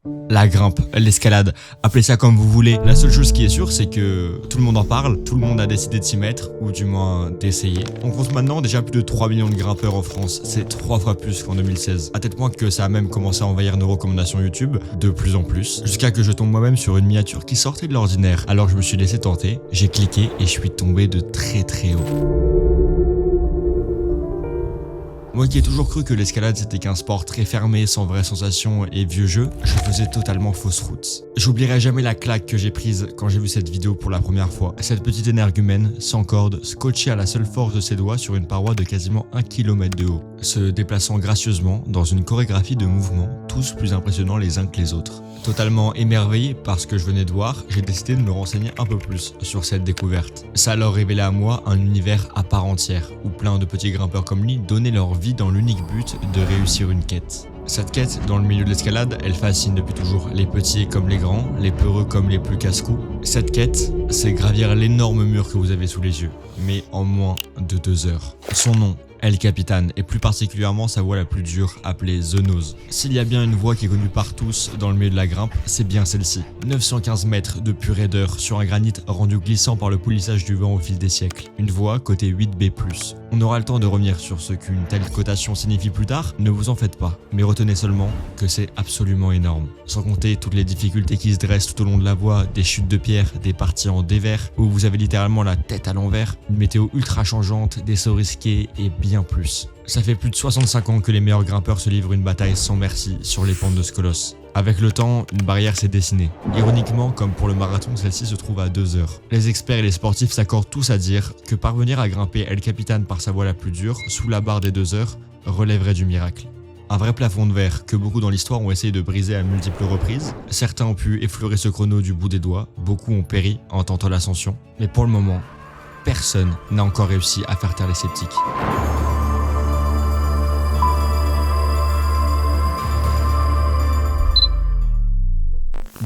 La grimpe, l'escalade, appelez ça comme vous voulez. La seule chose qui est sûre, c'est que tout le monde en parle, tout le monde a décidé de s'y mettre, ou du moins d'essayer. On compte maintenant déjà plus de 3 millions de grimpeurs en France, c'est 3 fois plus qu'en 2016. À tel point que ça a même commencé à envahir nos recommandations YouTube, de plus en plus, jusqu'à que je tombe moi-même sur une miniature qui sortait de l'ordinaire. Alors je me suis laissé tenter, j'ai cliqué et je suis tombé de très très haut. Moi qui ai toujours cru que l'escalade c'était qu'un sport très fermé, sans vraie sensation et vieux jeu, je faisais totalement fausse route. J'oublierai jamais la claque que j'ai prise quand j'ai vu cette vidéo pour la première fois. Cette petite énergumène, sans corde, scotchée à la seule force de ses doigts sur une paroi de quasiment 1 km de haut, se déplaçant gracieusement dans une chorégraphie de mouvements, tous plus impressionnants les uns que les autres. Totalement émerveillé par ce que je venais de voir, j'ai décidé de me renseigner un peu plus sur cette découverte. Ça a alors révélé à moi un univers à part entière, où plein de petits grimpeurs comme lui donnaient leur vie dans l'unique but de réussir une quête. Cette quête, dans le milieu de l'escalade, elle fascine depuis toujours, les petits comme les grands, les peureux comme les plus casse-cou. Cette quête, c'est gravir l'énorme mur que vous avez sous les yeux, mais en moins de 2 heures. Son nom, El Capitan, et plus particulièrement sa voie la plus dure, appelée The Nose. S'il y a bien une voie qui est connue par tous dans le milieu de la grimpe, c'est bien celle-ci. 915 mètres de pure raideur sur un granit rendu glissant par le polissage du vent au fil des siècles. Une voie cotée 8B+. On aura le temps de revenir sur ce qu'une telle cotation signifie plus tard, ne vous en faites pas. Mais retenez seulement que c'est absolument énorme. Sans compter toutes les difficultés qui se dressent tout au long de la voie, des chutes de pierre, des parties en dévers, où vous avez littéralement la tête à l'envers, une météo ultra changeante, des sauts risqués et bien plus. Ça fait plus de 65 ans que les meilleurs grimpeurs se livrent une bataille sans merci sur les pentes de ce colosse. Avec le temps, une barrière s'est dessinée. Ironiquement, comme pour le marathon, celle-ci se trouve à 2 heures. Les experts et les sportifs s'accordent tous à dire que parvenir à grimper El Capitan par sa voie la plus dure, sous la barre des 2 heures, relèverait du miracle. Un vrai plafond de verre que beaucoup dans l'histoire ont essayé de briser à multiples reprises. Certains ont pu effleurer ce chrono du bout des doigts, beaucoup ont péri en tentant l'ascension. Mais pour le moment, personne n'a encore réussi à faire taire les sceptiques.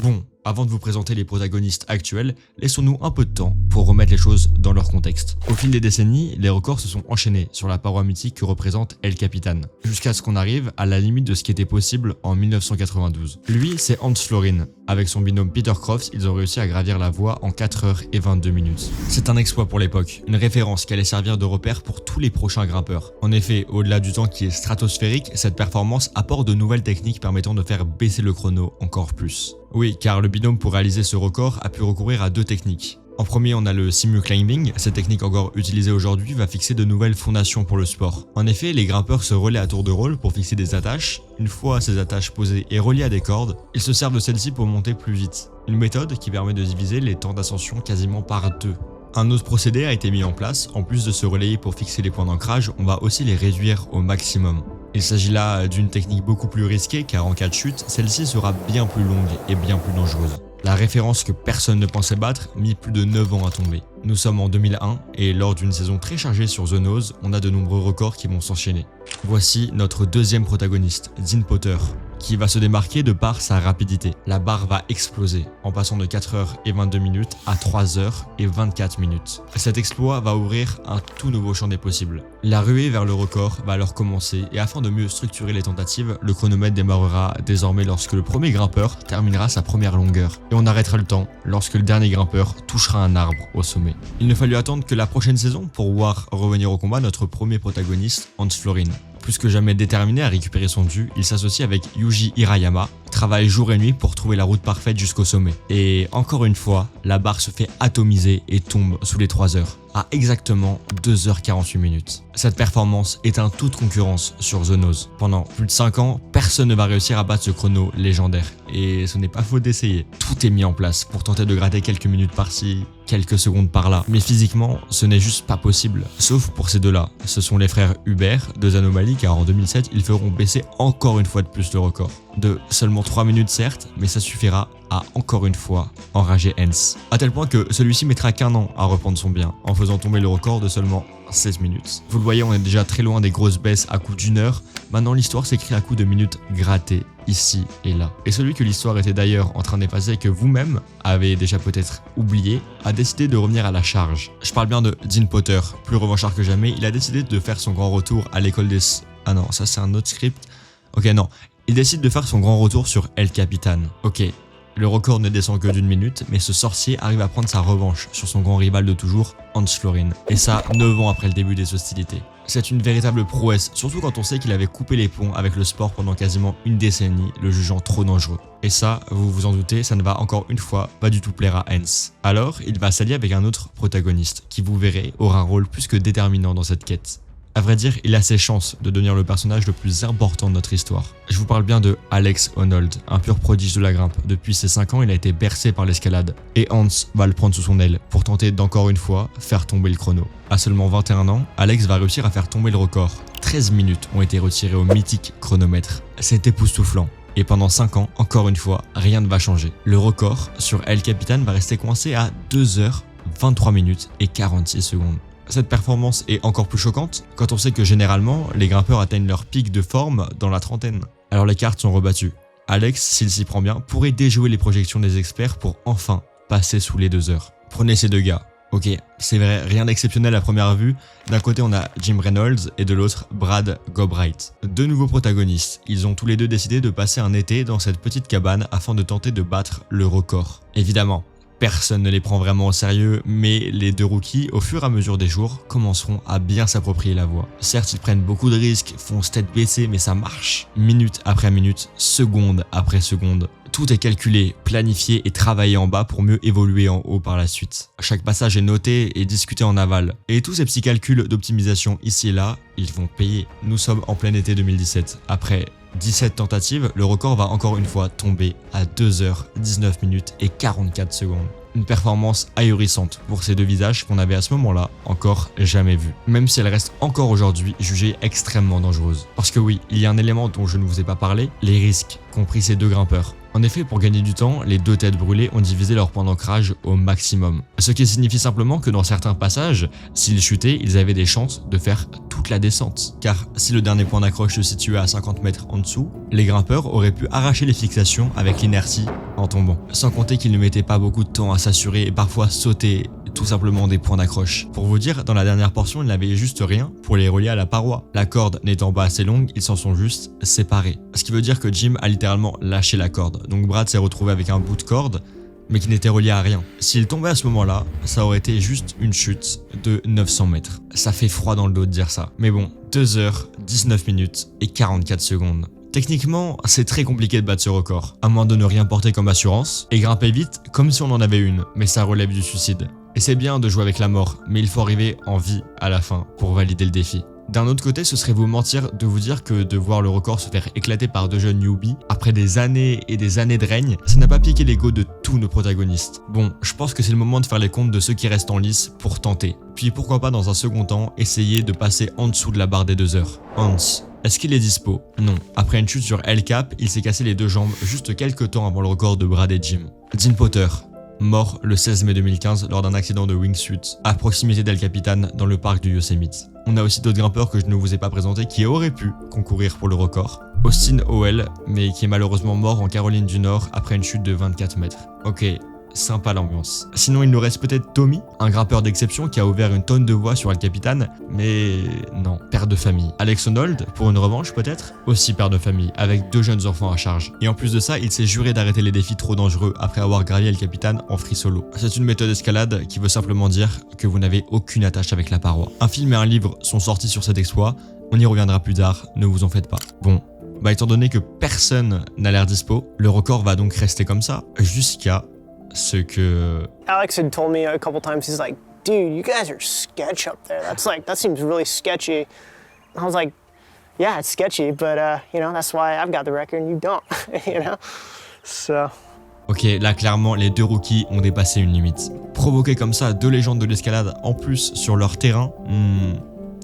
Bon, avant de vous présenter les protagonistes actuels, laissons-nous un peu de temps pour remettre les choses dans leur contexte. Au fil des décennies, les records se sont enchaînés sur la paroi mythique que représente El Capitan, jusqu'à ce qu'on arrive à la limite de ce qui était possible en 1992. Lui, c'est Hans Florin. Avec son binôme Peter Crofts, ils ont réussi à gravir la voie en 4 heures et 22 minutes. C'est un exploit pour l'époque, une référence qui allait servir de repère pour tous les prochains grimpeurs. En effet, au-delà du temps qui est stratosphérique, cette performance apporte de nouvelles techniques permettant de faire baisser le chrono encore plus. Oui, car le binôme pour réaliser ce record a pu recourir à 2 techniques. En premier, on a le simu-climbing. Cette technique encore utilisée aujourd'hui va fixer de nouvelles fondations pour le sport. En effet, les grimpeurs se relaient à tour de rôle pour fixer des attaches. Une fois ces attaches posées et reliées à des cordes, ils se servent de celles-ci pour monter plus vite. Une méthode qui permet de diviser les temps d'ascension quasiment par 2. Un autre procédé a été mis en place. En plus de se relayer pour fixer les points d'ancrage, on va aussi les réduire au maximum. Il s'agit là d'une technique beaucoup plus risquée car en cas de chute, celle-ci sera bien plus longue et bien plus dangereuse. La référence que personne ne pensait battre mit plus de 9 ans à tomber. Nous sommes en 2001 et lors d'une saison très chargée sur The Nose, on a de nombreux records qui vont s'enchaîner. Voici notre deuxième protagoniste, Dean Potter, qui va se démarquer de par sa rapidité. La barre va exploser en passant de 4 heures et 22 minutes à 3 heures et 24 minutes. Cet exploit va ouvrir un tout nouveau champ des possibles. La ruée vers le record va alors commencer et afin de mieux structurer les tentatives, le chronomètre démarrera désormais lorsque le premier grimpeur terminera sa première longueur. Et on arrêtera le temps lorsque le dernier grimpeur touchera un arbre au sommet. Il ne fallut attendre que la prochaine saison pour voir revenir au combat notre premier protagoniste, Hans Florin. Plus que jamais déterminé à récupérer son dû, il s'associe avec Yuji Hirayama, travaille jour et nuit pour trouver la route parfaite jusqu'au sommet. Et encore une fois, la barre se fait atomiser et tombe sous les 3 heures, à exactement 2h48 minutes. Cette performance éteint toute concurrence sur The Nose. Pendant plus de 5 ans, personne ne va réussir à battre ce chrono légendaire. Et ce n'est pas faute d'essayer. Tout est mis en place pour tenter de gratter quelques minutes par-ci, quelques secondes par-là. Mais physiquement, ce n'est juste pas possible. Sauf pour ces deux-là. Ce sont les frères Hubert, 2 anomalies, car en 2007, ils feront baisser encore une fois de plus le record. De seulement 3 minutes certes, mais ça suffira à encore une fois enrager Hans. À tel point que celui-ci mettra qu'1 an à reprendre son bien, en faisant tomber le record de seulement 16 minutes. Vous le voyez, on est déjà très loin des grosses baisses à coup d'1 heure. Maintenant, l'histoire s'écrit à coup de minutes grattées, ici et là. Et celui que l'histoire était d'ailleurs en train d'effacer et que vous-même avez déjà peut-être oublié, a décidé de revenir à la charge. Je parle bien de Dean Potter. Plus revanchard que jamais, il a décidé de faire son grand retour à l'école des... Ah non, ça c'est un autre script. Ok, non. Il décide de faire son grand retour sur El Capitan. Ok, le record ne descend que d'1 minute, mais ce sorcier arrive à prendre sa revanche sur son grand rival de toujours, Hans Florin. Et ça, 9 ans après le début des hostilités. C'est une véritable prouesse, surtout quand on sait qu'il avait coupé les ponts avec le sport pendant quasiment une décennie, le jugeant trop dangereux. Et ça, vous vous en doutez, ça ne va encore une fois pas du tout plaire à Hans. Alors, il va s'allier avec un autre protagoniste, qui vous verrez aura un rôle plus que déterminant dans cette quête. À vrai dire, il a ses chances de devenir le personnage le plus important de notre histoire. Je vous parle bien de Alex Honnold, un pur prodige de la grimpe. Depuis ses 5 ans, il a été bercé par l'escalade. Et Hans va le prendre sous son aile pour tenter d'encore une fois faire tomber le chrono. À seulement 21 ans, Alex va réussir à faire tomber le record. 13 minutes ont été retirées au mythique chronomètre. C'est époustouflant. Et pendant 5 ans, encore une fois, rien ne va changer. Le record sur El Capitan va rester coincé à 2h, 23 minutes et 46 secondes. Cette performance est encore plus choquante quand on sait que généralement, les grimpeurs atteignent leur pic de forme dans la trentaine. Alors les cartes sont rebattues. Alex, s'il s'y prend bien, pourrait déjouer les projections des experts pour enfin passer sous les 2 heures. Prenez ces deux gars. Ok, c'est vrai, rien d'exceptionnel à première vue. D'un côté, on a Jim Reynolds et de l'autre, Brad Gobright. Deux nouveaux protagonistes. Ils ont tous les deux décidé de passer un été dans cette petite cabane afin de tenter de battre le record. Évidemment, personne ne les prend vraiment au sérieux, mais les deux rookies, au fur et à mesure des jours, commenceront à bien s'approprier la voie. Certes, ils prennent beaucoup de risques, foncent tête baissée, mais ça marche. Minute après minute, seconde après seconde. Tout est calculé, planifié et travaillé en bas pour mieux évoluer en haut par la suite. Chaque passage est noté et discuté en aval. Et tous ces petits calculs d'optimisation ici et là, ils vont payer. Nous sommes en plein été 2017. Après 17 tentatives, le record va encore une fois tomber à 2h, 19 minutes et 44 secondes. Une performance ahurissante pour ces deux visages qu'on avait à ce moment-là encore jamais vus. Même si elle reste encore aujourd'hui jugée extrêmement dangereuse. Parce que oui, il y a un élément dont je ne vous ai pas parlé, les risques qu'ont pris ces deux grimpeurs. En effet, pour gagner du temps, les deux têtes brûlées ont divisé leur point d'ancrage au maximum. Ce qui signifie simplement que dans certains passages, s'ils chutaient, ils avaient des chances de faire toute la descente. Car si le dernier point d'accroche se situait à 50 mètres en dessous, les grimpeurs auraient pu arracher les fixations avec l'inertie en tombant. Sans compter qu'ils ne mettaient pas beaucoup de temps à s'assurer et parfois sauter tout simplement des points d'accroche. Pour vous dire, dans la dernière portion, ils n'avaient juste rien pour les relier à la paroi. La corde n'étant pas assez longue, ils s'en sont juste séparés. Ce qui veut dire que Jim a littéralement lâché la corde. Donc Brad s'est retrouvé avec un bout de corde, mais qui n'était relié à rien. S'il tombait à ce moment-là, ça aurait été juste une chute de 900 mètres. Ça fait froid dans le dos de dire ça. Mais bon, 2h, 19 minutes et 44 secondes. Techniquement, c'est très compliqué de battre ce record, à moins de ne rien porter comme assurance, et grimper vite comme si on en avait une, mais ça relève du suicide. Et c'est bien de jouer avec la mort, mais il faut arriver en vie à la fin pour valider le défi. D'un autre côté, ce serait vous mentir de vous dire que de voir le record se faire éclater par deux jeunes newbies, après des années et des années de règne, ça n'a pas piqué l'ego de tous nos protagonistes. Bon, je pense que c'est le moment de faire les comptes de ceux qui restent en lice pour tenter. Puis pourquoi pas dans un second temps, essayer de passer en dessous de la barre des 2 heures. Hans, est-ce qu'il est dispo? Non. Après une chute sur El Cap, il s'est cassé les deux jambes juste quelques temps avant le record de Brad et Jim. Dean Potter, mort le 16 mai 2015 lors d'un accident de wingsuit à proximité d'El Capitan dans le parc du Yosemite. On a aussi d'autres grimpeurs que je ne vous ai pas présentés qui auraient pu concourir pour le record. Austin Howell, mais qui est malheureusement mort en Caroline du Nord après une chute de 24 mètres. Ok, sympa l'ambiance. Sinon il nous reste peut-être Tommy, un grimpeur d'exception qui a ouvert une tonne de voies sur El Capitan, mais non, père de famille. Alex Honnold, pour une revanche peut-être, aussi père de famille, avec 2 jeunes enfants à charge. Et en plus de ça, il s'est juré d'arrêter les défis trop dangereux après avoir gravi El Capitan en free solo. C'est une méthode escalade qui veut simplement dire que vous n'avez aucune attache avec la paroi. Un film et un livre sont sortis sur cet exploit, on y reviendra plus tard, ne vous en faites pas. Bon, bah étant donné que personne n'a l'air dispo, le record va donc rester comme ça jusqu'à ce que... Alex had told me a couple times, he's like, dude, you guys are sketch up there. That seems really sketchy. And I was like, yeah, it's sketchy, but that's why I've got the record and you don't, So... Ok, là clairement, les deux rookies ont dépassé une limite. Provoquer comme ça 2 légendes de l'escalade en plus sur leur terrain,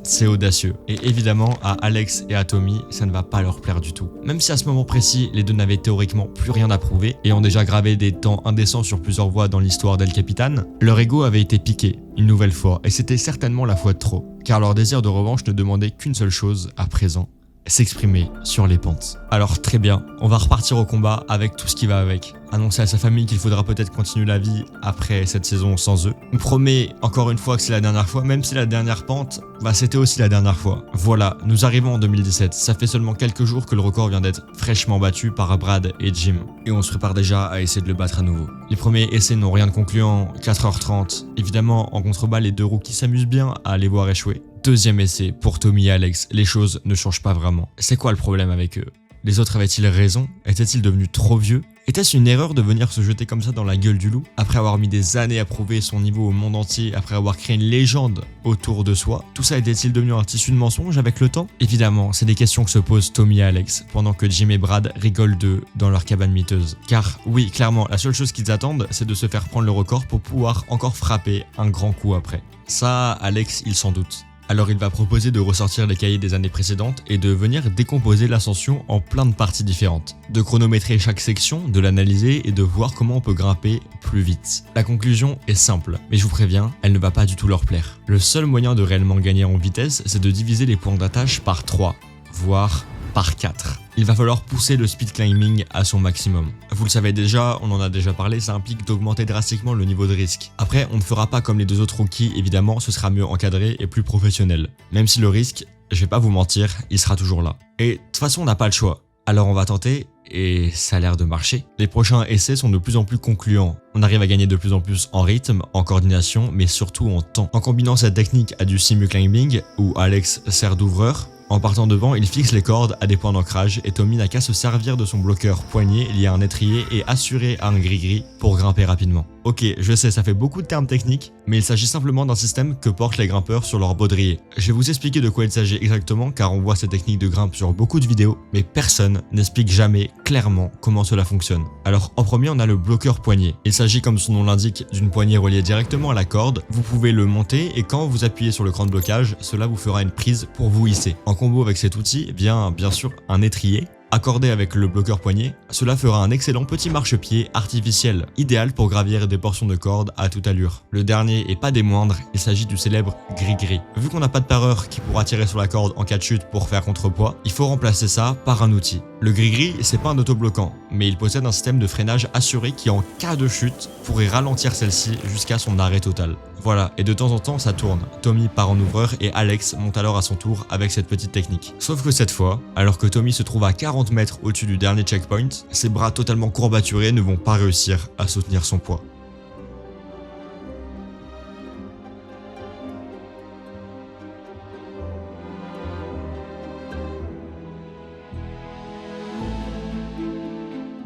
c'est audacieux. Et évidemment, à Alex et à Tommy, ça ne va pas leur plaire du tout. Même si à ce moment précis, les deux n'avaient théoriquement plus rien à prouver et ont déjà gravé des temps indécents sur plusieurs voies dans l'histoire d'El Capitan, leur ego avait été piqué une nouvelle fois et c'était certainement la fois de trop. Car leur désir de revanche ne demandait qu'une seule chose à présent, s'exprimer sur les pentes. Alors très bien, on va repartir au combat avec tout ce qui va avec. annoncer à sa famille qu'il faudra peut-être continuer la vie après cette saison sans eux. On promet encore une fois que c'est la dernière fois, même si la dernière pente, c'était aussi la dernière fois. Voilà, nous arrivons en 2017, ça fait seulement quelques jours que le record vient d'être fraîchement battu par Brad et Jim, et on se prépare déjà à essayer de le battre à nouveau. Les premiers essais n'ont rien de concluant, 4h30, évidemment en contrebas les deux rookies s'amusent bien à les voir échouer. Deuxième essai pour Tommy et Alex, les choses ne changent pas vraiment. C'est quoi le problème avec eux? Les autres avaient-ils raison? Étaient-ils devenus trop vieux? Était-ce une erreur de venir se jeter comme ça dans la gueule du loup? Après avoir mis des années à prouver son niveau au monde entier, après avoir créé une légende autour de soi, tout ça était-il devenu un tissu de mensonges avec le temps? Évidemment, c'est des questions que se posent Tommy et Alex, pendant que Jim et Brad rigolent d'eux dans leur cabane miteuse. Car oui, clairement, la seule chose qu'ils attendent, c'est de se faire prendre le record pour pouvoir encore frapper un grand coup après. Ça, Alex, il s'en doute. Alors il va proposer de ressortir les cahiers des années précédentes et de venir décomposer l'ascension en plein de parties différentes. De chronométrer chaque section, de l'analyser et de voir comment on peut grimper plus vite. La conclusion est simple, mais je vous préviens, elle ne va pas du tout leur plaire. Le seul moyen de réellement gagner en vitesse, c'est de diviser les points d'attache par 3, voire par 4. Il va falloir pousser le speed climbing à son maximum. Vous le savez déjà, on en a déjà parlé, ça implique d'augmenter drastiquement le niveau de risque. Après, on ne fera pas comme les deux autres rookies, évidemment, ce sera mieux encadré et plus professionnel. Même si le risque, je vais pas vous mentir, il sera toujours là. Et de toute façon, on n'a pas le choix. Alors on va tenter, et ça a l'air de marcher. Les prochains essais sont de plus en plus concluants. On arrive à gagner de plus en plus en rythme, en coordination, mais surtout en temps. En combinant cette technique à du simu climbing, où Alex sert d'ouvreur, en partant devant, il fixe les cordes à des points d'ancrage et Tommy n'a qu'à se servir de son bloqueur poignet lié à un étrier et assuré à un gris-gris pour grimper rapidement. Ok, je sais, ça fait beaucoup de termes techniques, mais il s'agit simplement d'un système que portent les grimpeurs sur leur baudrier. Je vais vous expliquer de quoi il s'agit exactement car on voit cette technique de grimpe sur beaucoup de vidéos, mais personne n'explique jamais clairement comment cela fonctionne. Alors en premier, on a le bloqueur poignet. Il s'agit, comme son nom l'indique, d'une poignée reliée directement à la corde. Vous pouvez le monter et quand vous appuyez sur le cran de blocage, cela vous fera une prise pour vous hisser. En combo avec cet outil, bien sûr un étrier. Accordé avec le bloqueur poignet, cela fera un excellent petit marchepied artificiel, idéal pour gravir des portions de corde à toute allure. Le dernier et pas des moindres, il s'agit du célèbre gris-gris. Vu qu'on n'a pas de pareur qui pourra tirer sur la corde en cas de chute pour faire contrepoids, il faut remplacer ça par un outil. Le gris-gris, c'est pas un autobloquant, mais il possède un système de freinage assuré qui en cas de chute pourrait ralentir celle-ci jusqu'à son arrêt total. Voilà, et de temps en temps ça tourne. Tommy part en ouvreur et Alex monte alors à son tour avec cette petite technique. Sauf que cette fois, alors que Tommy se trouve à 40 mètres au-dessus du dernier checkpoint, ses bras totalement courbaturés ne vont pas réussir à soutenir son poids.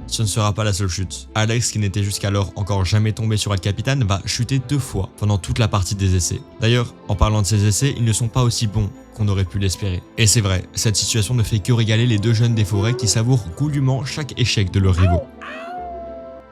Ce ne sera pas la seule chute. Alex, qui n'était jusqu'alors encore jamais tombé sur El Capitan, va chuter 2 fois pendant toute la partie des essais. D'ailleurs, en parlant de ces essais, ils ne sont pas aussi bons qu'on aurait pu l'espérer. Et c'est vrai, cette situation ne fait que régaler les deux jeunes des forêts qui savourent goulûment chaque échec de leurs rivaux.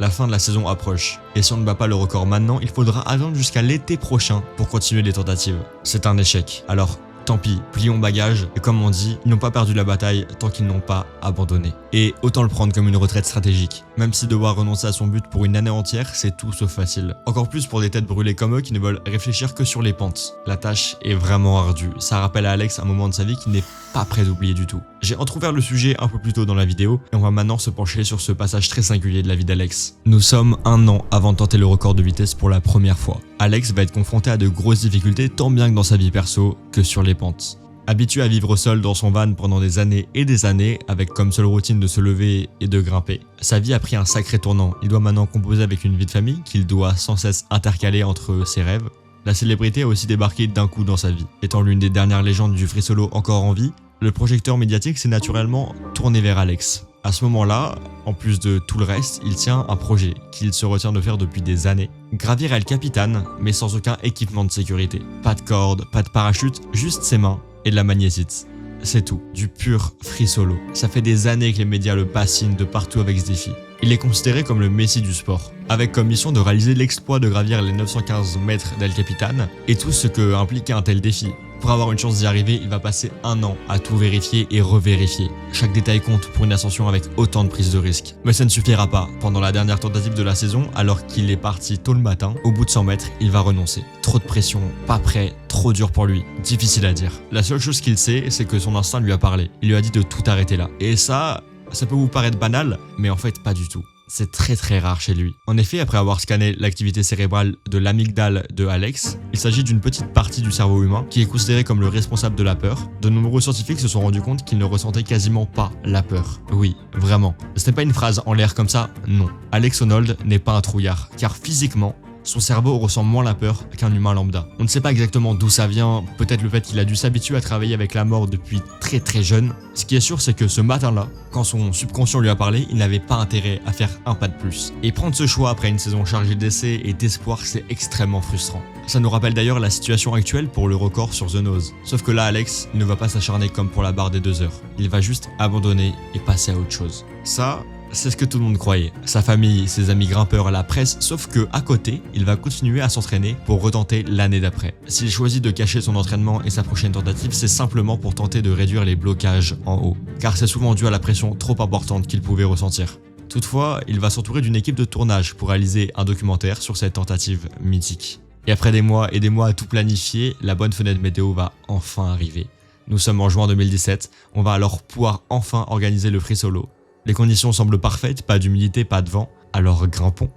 La fin de la saison approche, et si on ne bat pas le record maintenant, il faudra attendre jusqu'à l'été prochain pour continuer les tentatives. C'est un échec, alors tant pis, plions bagages, et comme on dit, ils n'ont pas perdu la bataille tant qu'ils n'ont pas abandonné. Et autant le prendre comme une retraite stratégique, même si devoir renoncer à son but pour une année entière, c'est tout sauf facile. Encore plus pour des têtes brûlées comme eux qui ne veulent réfléchir que sur les pentes. La tâche est vraiment ardue, ça rappelle à Alex un moment de sa vie qu'il n'est pas prêt d'oublier du tout. J'ai entrouvert le sujet un peu plus tôt dans la vidéo, et on va maintenant se pencher sur ce passage très singulier de la vie d'Alex. Nous sommes 1 an avant de tenter le record de vitesse pour la première fois. Alex va être confronté à de grosses difficultés tant bien que dans sa vie perso que sur les pentes. Habitué à vivre seul dans son van pendant des années et des années, avec comme seule routine de se lever et de grimper, sa vie a pris un sacré tournant. Il doit maintenant composer avec une vie de famille qu'il doit sans cesse intercaler entre ses rêves. La célébrité a aussi débarqué d'un coup dans sa vie. Étant l'une des dernières légendes du free solo encore en vie, le projecteur médiatique s'est naturellement tourné vers Alex. À ce moment-là, en plus de tout le reste, il tient un projet qu'il se retient de faire depuis des années. Gravir El Capitan, mais sans aucun équipement de sécurité. Pas de corde, pas de parachute, juste ses mains et de la magnétite. C'est tout, du pur free solo. Ça fait des années que les médias le bassinent de partout avec ce défi. Il est considéré comme le messie du sport, avec comme mission de réaliser l'exploit de gravir les 915 mètres d'El Capitan et tout ce que implique un tel défi. Pour avoir une chance d'y arriver, il va passer 1 an à tout vérifier et revérifier. Chaque détail compte pour une ascension avec autant de prise de risque. Mais ça ne suffira pas. Pendant la dernière tentative de la saison, alors qu'il est parti tôt le matin, au bout de 100 mètres, il va renoncer. Trop de pression, pas prêt, trop dur pour lui. Difficile à dire. La seule chose qu'il sait, c'est que son instinct lui a parlé. Il lui a dit de tout arrêter là. Et ça peut vous paraître banal, mais en fait pas du tout. c'est très rare chez lui. En effet, après avoir scanné l'activité cérébrale de l'amygdale de Alex, il s'agit d'une petite partie du cerveau humain qui est considérée comme le responsable de la peur. De nombreux scientifiques se sont rendus compte qu'ils ne ressentaient quasiment pas la peur. Oui, vraiment. Ce n'est pas une phrase en l'air comme ça, non. Alex Honnold n'est pas un trouillard, car physiquement, son cerveau ressent moins la peur qu'un humain lambda. On ne sait pas exactement d'où ça vient, peut-être le fait qu'il a dû s'habituer à travailler avec la mort depuis très jeune. Ce qui est sûr, c'est que ce matin-là, quand son subconscient lui a parlé, il n'avait pas intérêt à faire un pas de plus. Et prendre ce choix après une saison chargée d'essais et d'espoir, c'est extrêmement frustrant. Ça nous rappelle d'ailleurs la situation actuelle pour le record sur The Nose. Sauf que là, Alex, il ne va pas s'acharner comme pour la barre des 2 heures. Il va juste abandonner et passer à autre chose. Ça, c'est ce que tout le monde croyait. Sa famille, ses amis grimpeurs, la presse, sauf que à côté, il va continuer à s'entraîner pour retenter l'année d'après. S'il choisit de cacher son entraînement et sa prochaine tentative, c'est simplement pour tenter de réduire les blocages en haut, car c'est souvent dû à la pression trop importante qu'il pouvait ressentir. Toutefois, il va s'entourer d'une équipe de tournage pour réaliser un documentaire sur cette tentative mythique. Et après des mois et des mois à tout planifier, la bonne fenêtre météo va enfin arriver. Nous sommes en juin 2017, on va alors pouvoir enfin organiser le free solo. Les conditions semblent parfaites, pas d'humidité, pas de vent, alors grimpons.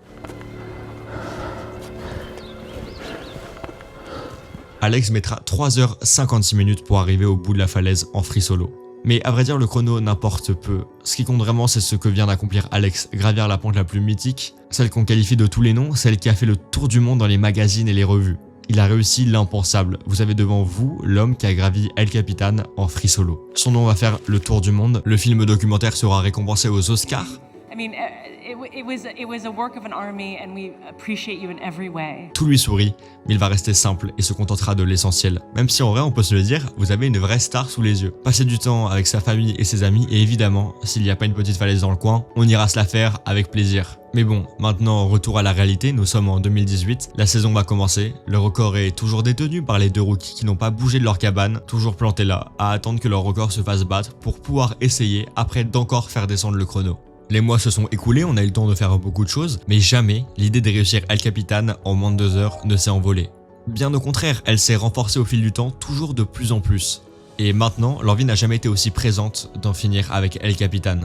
Alex mettra 3h56 pour arriver au bout de la falaise en free solo. Mais à vrai dire, le chrono n'importe peu. Ce qui compte vraiment, c'est ce que vient d'accomplir Alex, gravir la pente la plus mythique, celle qu'on qualifie de tous les noms, celle qui a fait le tour du monde dans les magazines et les revues. Il a réussi l'impensable. Vous avez devant vous l'homme qui a gravi El Capitan en free solo. Son nom va faire le tour du monde. Le film documentaire sera récompensé aux Oscars. It was a work of an army and we appreciate you in every way. Tout lui sourit, mais il va rester simple et se contentera de l'essentiel. Même si en vrai, on peut se le dire, vous avez une vraie star sous les yeux. Passez du temps avec sa famille et ses amis et évidemment, s'il n'y a pas une petite falaise dans le coin, on ira se la faire avec plaisir. Mais bon, maintenant, retour à la réalité, nous sommes en 2018, la saison va commencer, le record est toujours détenu par les deux rookies qui n'ont pas bougé de leur cabane, toujours plantés là, à attendre que leur record se fasse battre pour pouvoir essayer après d'encore faire descendre le chrono. Les mois se sont écoulés, on a eu le temps de faire beaucoup de choses, mais jamais l'idée de réussir El Capitan en moins de 2 heures ne s'est envolée. Bien au contraire, elle s'est renforcée au fil du temps, toujours de plus en plus. Et maintenant, l'envie n'a jamais été aussi présente d'en finir avec El Capitan,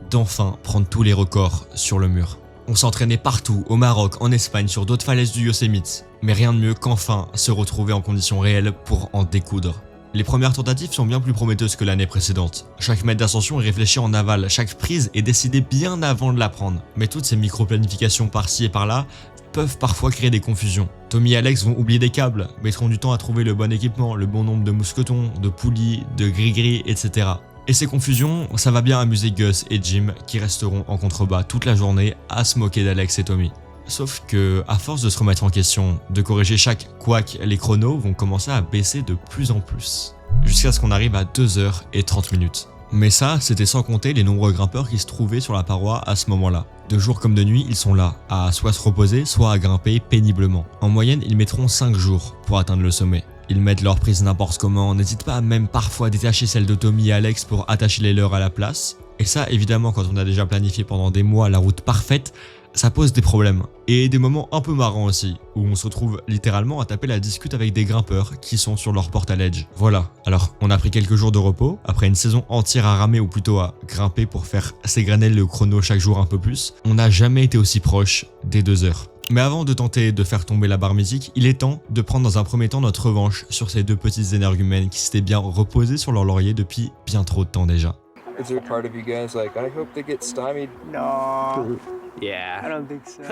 d'enfin prendre tous les records sur le mur. On s'entraînait partout, au Maroc, en Espagne, sur d'autres falaises du Yosemite, mais rien de mieux qu'enfin se retrouver en conditions réelles pour en découdre. Les premières tentatives sont bien plus prometteuses que l'année précédente. Chaque mètre d'ascension est réfléchi en aval, chaque prise est décidée bien avant de la prendre. Mais toutes ces micro-planifications par-ci et par-là peuvent parfois créer des confusions. Tommy et Alex vont oublier des câbles, mettront du temps à trouver le bon équipement, le bon nombre de mousquetons, de poulies, de gris-gris, etc. Et ces confusions, ça va bien amuser Gus et Jim qui resteront en contrebas toute la journée à se moquer d'Alex et Tommy. Sauf que, à force de se remettre en question, de corriger chaque couac, les chronos vont commencer à baisser de plus en plus, jusqu'à ce qu'on arrive à 2h30. Mais ça, c'était sans compter les nombreux grimpeurs qui se trouvaient sur la paroi à ce moment-là. De jour comme de nuit, ils sont là, à soit se reposer, soit à grimper péniblement. En moyenne, ils mettront 5 jours pour atteindre le sommet. Ils mettent leurs prises n'importe comment, n'hésitent pas à même parfois détacher celles de Tommy et Alex pour attacher les leurs à la place. Et ça, évidemment, quand on a déjà planifié pendant des mois la route parfaite, ça pose des problèmes. Et des moments un peu marrants aussi, où on se retrouve littéralement à taper la discute avec des grimpeurs qui sont sur leur porte à ledge. Voilà, alors on a pris quelques jours de repos, après une saison entière à ramer ou plutôt à grimper pour faire s'égrener le chrono chaque jour un peu plus, on n'a jamais été aussi proche des 2 heures. Mais avant de tenter de faire tomber la barre mythique, il est temps de prendre dans un premier temps notre revanche sur ces deux petites énergumènes qui s'étaient bien reposées sur leur laurier depuis bien trop de temps déjà. Is there a part of you guys like, I hope they get stymied? No. Yeah. I don't think so.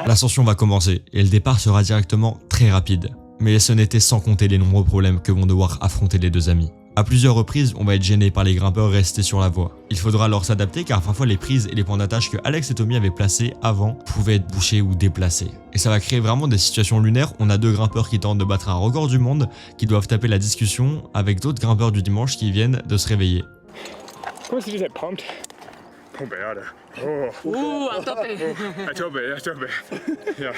L'ascension va commencer et le départ sera directement très rapide. Mais ce n'était sans compter les nombreux problèmes que vont devoir affronter les deux amis. À plusieurs reprises, on va être gêné par les grimpeurs restés sur la voie. Il faudra alors s'adapter car parfois les prises et les points d'attache que Alex et Tommy avaient placés avant pouvaient être bouchés ou déplacés. Et ça va créer vraiment des situations lunaires. On a deux grimpeurs qui tentent de battre un record du monde, qui doivent taper la discussion avec d'autres grimpeurs du dimanche qui viennent de se réveiller. Of course, you just get pumped. Pump it out. Oh. À tope. I told it. Yeah.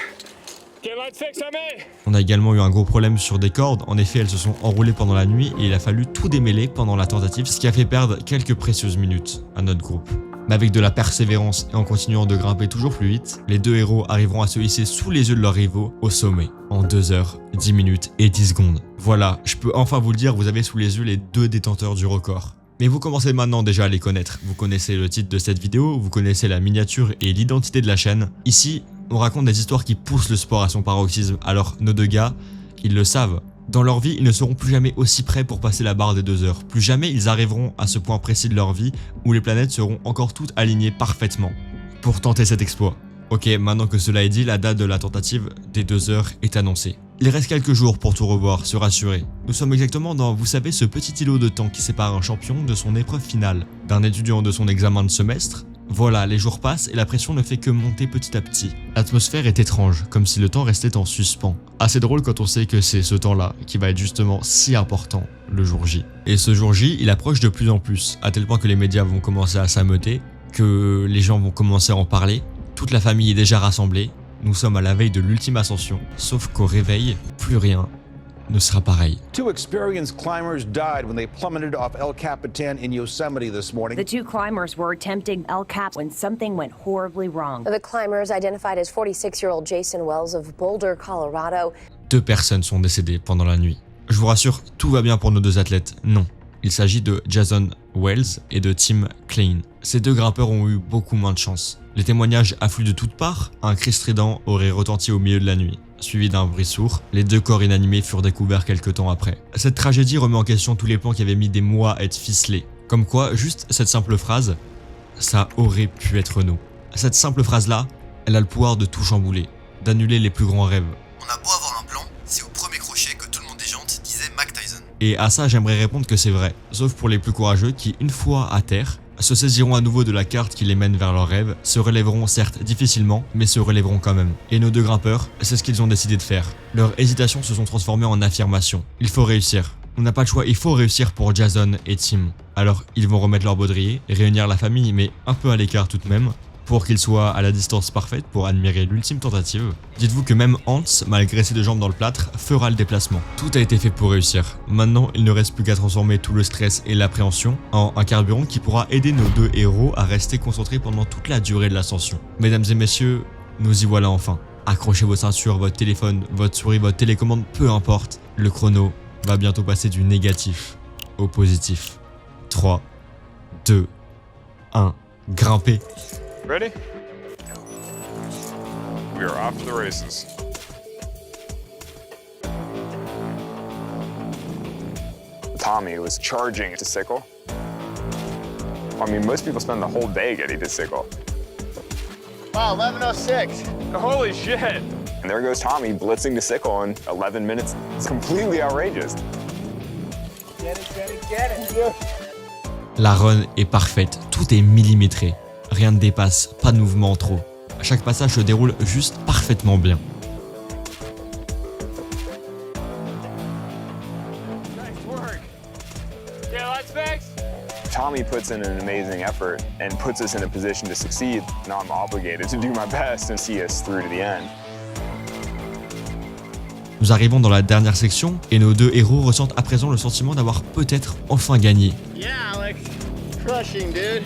Get light fix on me. On a également eu un gros problème sur des cordes. En effet, elles se sont enroulées pendant la nuit et il a fallu tout démêler pendant la tentative, ce qui a fait perdre quelques précieuses minutes à notre groupe. Mais avec de la persévérance et en continuant de grimper toujours plus vite, les deux héros arriveront à se hisser sous les yeux de leurs rivaux au sommet en 2 heures, 10 minutes et 10 secondes. Voilà, je peux enfin vous le dire, vous avez sous les yeux les deux détenteurs du record. Mais vous commencez maintenant déjà à les connaître. Vous connaissez le titre de cette vidéo, vous connaissez la miniature et l'identité de la chaîne. Ici, on raconte des histoires qui poussent le sport à son paroxysme, alors nos deux gars, ils le savent. Dans leur vie, ils ne seront plus jamais aussi prêts pour passer la barre des 2 heures. Plus jamais ils arriveront à ce point précis de leur vie où les planètes seront encore toutes alignées parfaitement pour tenter cet exploit. Ok, maintenant que cela est dit, la date de la tentative des 2 heures est annoncée. Il reste quelques jours pour tout revoir, se rassurer. Nous sommes exactement dans, vous savez, ce petit îlot de temps qui sépare un champion de son épreuve finale, d'un étudiant de son examen de semestre. Voilà, les jours passent et la pression ne fait que monter petit à petit. L'atmosphère est étrange, comme si le temps restait en suspens. Assez drôle quand on sait que c'est ce temps-là qui va être justement si important, le jour J. Et ce jour J, il approche de plus en plus, à tel point que les médias vont commencer à s'ameuter, que les gens vont commencer à en parler. Toute la famille est déjà rassemblée, nous sommes à la veille de l'ultime ascension, sauf qu'au réveil, plus rien ne sera pareil. 2 experienced climbers died when they plummeted off El Capitan in Yosemite this morning. The 2 climbers were attempting El Cap when something went horribly wrong. The climbers, identified as 46-year-old Jason Wells of Boulder, Colorado. 2 personnes sont décédées pendant la nuit. Je vous rassure, tout va bien pour nos 2 athlètes. Non. Il s'agit de Jason Wells et de Tim Klein. Ces 2 grimpeurs ont eu beaucoup moins de chance. Les témoignages affluent de toutes parts, un cri strident aurait retenti au milieu de la nuit. Suivi d'un bruit sourd, les 2 corps inanimés furent découverts quelques temps après. Cette tragédie remet en question tous les plans qui avaient mis des mois à être ficelés. Comme quoi, juste cette simple phrase, ça aurait pu être nous. Cette simple phrase-là, elle a le pouvoir de tout chambouler, d'annuler les plus grands rêves. On a beau avoir un plan, c'est au premier crochet que tout le monde déjante, disait Mike Tyson. Et à ça, j'aimerais répondre que c'est vrai, sauf pour les plus courageux qui, une fois à terre, se saisiront à nouveau de la carte qui les mène vers leurs rêves, se relèveront certes difficilement, mais se relèveront quand même. Et nos 2 grimpeurs, c'est ce qu'ils ont décidé de faire. Leurs hésitations se sont transformées en affirmations. Il faut réussir. On n'a pas le choix, il faut réussir pour Jason et Tim. Alors, ils vont remettre leur baudrier, réunir la famille, mais un peu à l'écart tout de même, pour qu'ils soient à la distance parfaite pour admirer l'ultime tentative. Dites-vous que même Hans, malgré ses 2 jambes dans le plâtre, fera le déplacement. Tout a été fait pour réussir. Maintenant, il ne reste plus qu'à transformer tout le stress et l'appréhension en un carburant qui pourra aider nos 2 héros à rester concentrés pendant toute la durée de l'ascension. Mesdames et messieurs, nous y voilà enfin. Accrochez vos ceintures, votre téléphone, votre souris, votre télécommande, peu importe. Le chrono va bientôt passer du négatif au positif. 3, 2, 1, grimpez. Ready? We are off to the races. Tommy was charging to sickle. I mean, most people spend the whole day getting to sickle. Wow, 11:06. Holy shit! And there goes Tommy blitzing to sickle in 11 minutes. It's completely outrageous. Get it. La run est parfaite, tout est millimétré. Rien ne dépasse, pas de mouvement en trop. Chaque passage se déroule juste parfaitement bien. Nice work. Yeah, that's fixed. Tommy puts in an amazing effort and puts us in a position to succeed. Now I'm obligated to do my best and see us through to the end. Nous arrivons dans la dernière section et nos 2 héros ressentent à présent le sentiment d'avoir peut-être enfin gagné. Yeah, Alex. Crushing, dude.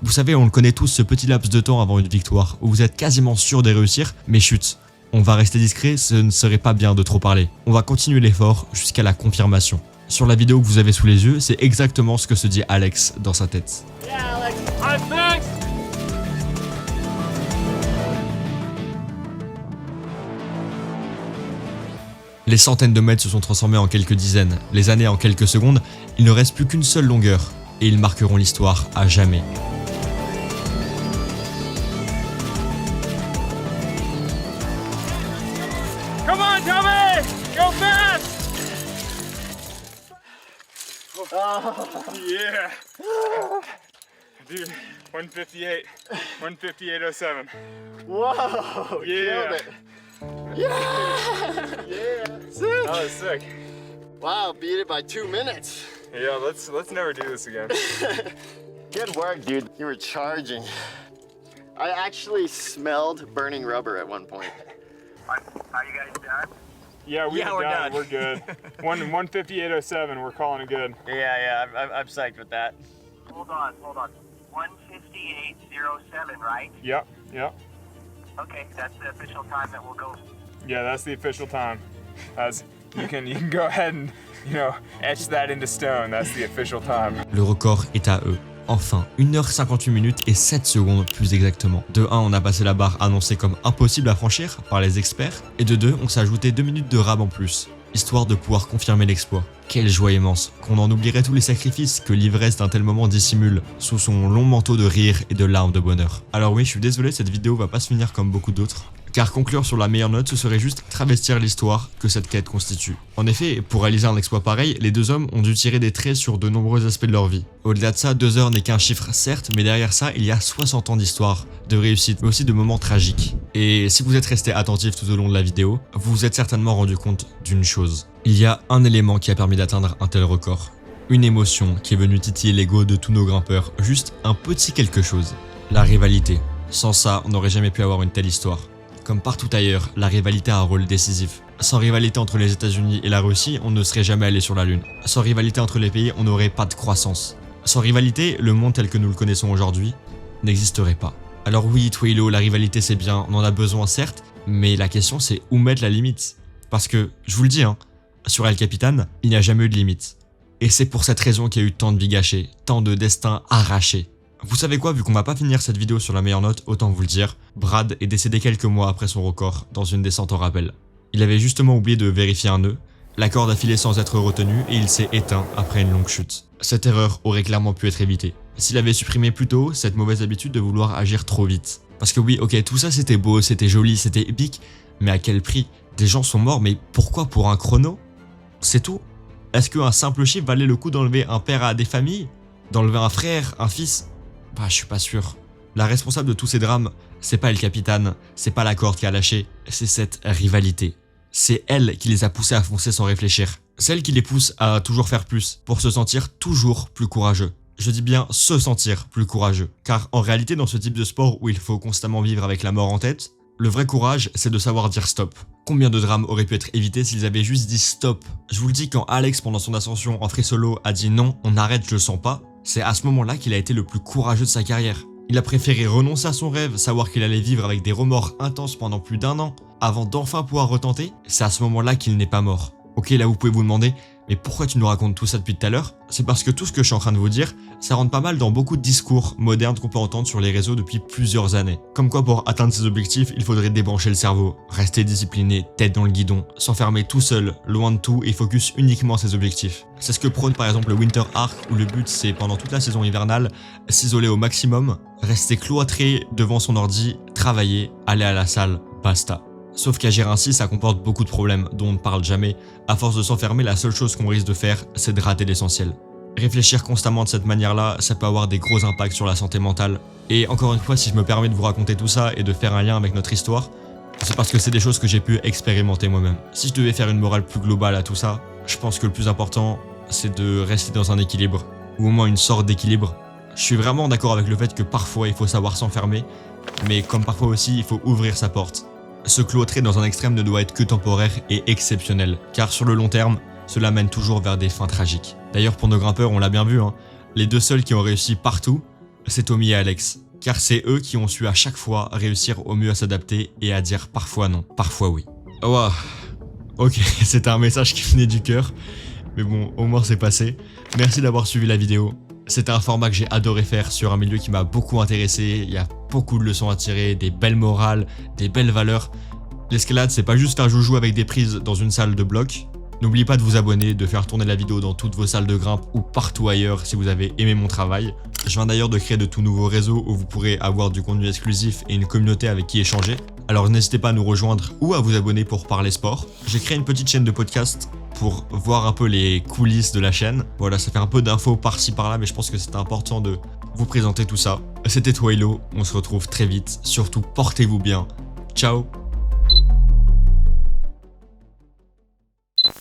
Vous savez, on le connaît tous, ce petit laps de temps avant une victoire, où vous êtes quasiment sûr de réussir, mais chut, on va rester discret, ce ne serait pas bien de trop parler. On va continuer l'effort jusqu'à la confirmation. Sur la vidéo que vous avez sous les yeux, c'est exactement ce que se dit Alex dans sa tête. Yeah, Alex. I'm fixed. Les centaines de mètres se sont transformés en quelques dizaines, les années en quelques secondes, il ne reste plus qu'une seule longueur, et ils marqueront l'histoire à jamais. Come on, Tommy! Go fast! Yeah. Dude, 158. 158.07. Whoa. Yeah. Killed it. Yeah. Sick. That was sick. Wow, beat it by 2 minutes. Yeah, let's never do this again. Good work, dude. You were charging. I actually smelled burning rubber at one point. Are you guys done? Yeah, we're done. We're good. 158.07. We're calling it good. Yeah, I'm psyched with that. Hold on. 158.07, right? Yep. Okay, that's the official time that we'll go. Yeah, that's the official time. You can go ahead and, etch that into stone. That's the official time. Le record est à eux. Enfin, 1h58 minutes et 7 secondes plus exactement. De 1, on a passé la barre annoncée comme impossible à franchir par les experts, et de 2, on s'est ajouté 2 minutes de rab en plus, histoire de pouvoir confirmer l'exploit. Quelle joie immense, qu'on en oublierait tous les sacrifices que l'ivresse d'un tel moment dissimule sous son long manteau de rire et de larmes de bonheur. Alors oui, je suis désolé, cette vidéo va pas se finir comme beaucoup d'autres, car conclure sur la meilleure note, ce serait juste travestir l'histoire que cette quête constitue. En effet, pour réaliser un exploit pareil, les deux hommes ont dû tirer des traits sur de nombreux aspects de leur vie. Au-delà de ça, 2 heures n'est qu'un chiffre certes, mais derrière ça, il y a 60 ans d'histoire, de réussite, mais aussi de moments tragiques. Et si vous êtes resté attentif tout au long de la vidéo, vous vous êtes certainement rendu compte d'une chose. Il y a un élément qui a permis d'atteindre un tel record. Une émotion qui est venue titiller l'ego de tous nos grimpeurs, juste un petit quelque chose. La rivalité. Sans ça, on n'aurait jamais pu avoir une telle histoire. Comme partout ailleurs, la rivalité a un rôle décisif. Sans rivalité entre les États-Unis et la Russie, on ne serait jamais allé sur la Lune. Sans rivalité entre les pays, on n'aurait pas de croissance. Sans rivalité, le monde tel que nous le connaissons aujourd'hui n'existerait pas. Alors oui, Twilo, la rivalité c'est bien, on en a besoin certes, mais la question c'est où mettre la limite. Parce que, je vous le dis, sur El Capitan, il n'y a jamais eu de limite. Et c'est pour cette raison qu'il y a eu tant de vies gâchées, tant de destins arrachés. Vous savez quoi, vu qu'on va pas finir cette vidéo sur la meilleure note, autant vous le dire, Brad est décédé quelques mois après son record, dans une descente en rappel. Il avait justement oublié de vérifier un nœud, la corde a filé sans être retenue et il s'est éteint après une longue chute. Cette erreur aurait clairement pu être évitée, s'il avait supprimé plus tôt cette mauvaise habitude de vouloir agir trop vite. Parce que oui, ok, tout ça c'était beau, c'était joli, c'était épique, mais à quel prix? Des gens sont morts, mais pourquoi pour un chrono? C'est tout? Est-ce qu'un simple chiffre valait le coup d'enlever un père à des familles? D'enlever un frère, un fils? Bah, je suis pas sûr. La responsable de tous ces drames, c'est pas El Capitan, c'est pas la corde qui a lâché, c'est cette rivalité. C'est elle qui les a poussés à foncer sans réfléchir. Celle qui les pousse à toujours faire plus, pour se sentir toujours plus courageux. Je dis bien se sentir plus courageux. Car en réalité, dans ce type de sport où il faut constamment vivre avec la mort en tête, le vrai courage, c'est de savoir dire stop. Combien de drames auraient pu être évités s'ils avaient juste dit stop? Je vous le dis, quand Alex, pendant son ascension en free solo, a dit non, on arrête, je le sens pas, c'est à ce moment-là qu'il a été le plus courageux de sa carrière. Il a préféré renoncer à son rêve, savoir qu'il allait vivre avec des remords intenses pendant plus d'1 an, avant d'enfin pouvoir retenter, c'est à ce moment-là qu'il n'est pas mort. Ok, là vous pouvez vous demander, mais pourquoi tu nous racontes tout ça depuis tout à l'heure? C'est parce que tout ce que je suis en train de vous dire, ça rentre pas mal dans beaucoup de discours modernes qu'on peut entendre sur les réseaux depuis plusieurs années. Comme quoi pour atteindre ses objectifs, il faudrait débrancher le cerveau, rester discipliné, tête dans le guidon, s'enfermer tout seul, loin de tout et focus uniquement ses objectifs. C'est ce que prône par exemple le Winter Arc où le but c'est pendant toute la saison hivernale, s'isoler au maximum, rester cloîtré devant son ordi, travailler, aller à la salle, basta. Sauf qu'agir ainsi, ça comporte beaucoup de problèmes dont on ne parle jamais. À force de s'enfermer, la seule chose qu'on risque de faire, c'est de rater l'essentiel. Réfléchir constamment de cette manière-là, ça peut avoir des gros impacts sur la santé mentale. Et encore une fois, si je me permets de vous raconter tout ça et de faire un lien avec notre histoire, c'est parce que c'est des choses que j'ai pu expérimenter moi-même. Si je devais faire une morale plus globale à tout ça, je pense que le plus important, c'est de rester dans un équilibre, ou au moins une sorte d'équilibre. Je suis vraiment d'accord avec le fait que parfois il faut savoir s'enfermer, mais comme parfois aussi il faut ouvrir sa porte. Se cloîtrer dans un extrême ne doit être que temporaire et exceptionnel, car sur le long terme, cela mène toujours vers des fins tragiques. D'ailleurs pour nos grimpeurs, on l'a bien vu, les deux seuls qui ont réussi partout, c'est Tommy et Alex, car c'est eux qui ont su à chaque fois réussir au mieux à s'adapter et à dire parfois non, parfois oui. Wow. Ok, c'était un message qui venait du cœur, mais bon, au moins c'est passé. Merci d'avoir suivi la vidéo. C'était un format que j'ai adoré faire sur un milieu qui m'a beaucoup intéressé, il y a beaucoup de leçons à tirer, des belles morales, des belles valeurs. L'escalade, c'est pas juste faire joujou avec des prises dans une salle de bloc. N'oubliez pas de vous abonner, de faire tourner la vidéo dans toutes vos salles de grimpe ou partout ailleurs si vous avez aimé mon travail. Je viens d'ailleurs de créer de tout nouveaux réseaux où vous pourrez avoir du contenu exclusif et une communauté avec qui échanger. Alors n'hésitez pas à nous rejoindre ou à vous abonner pour parler sport. J'ai créé une petite chaîne de podcast pour voir un peu les coulisses de la chaîne. Voilà, ça fait un peu d'infos par-ci par-là, mais je pense que c'est important de vous présenter tout ça. C'était Twilo, on se retrouve très vite. Surtout, portez-vous bien. Ciao!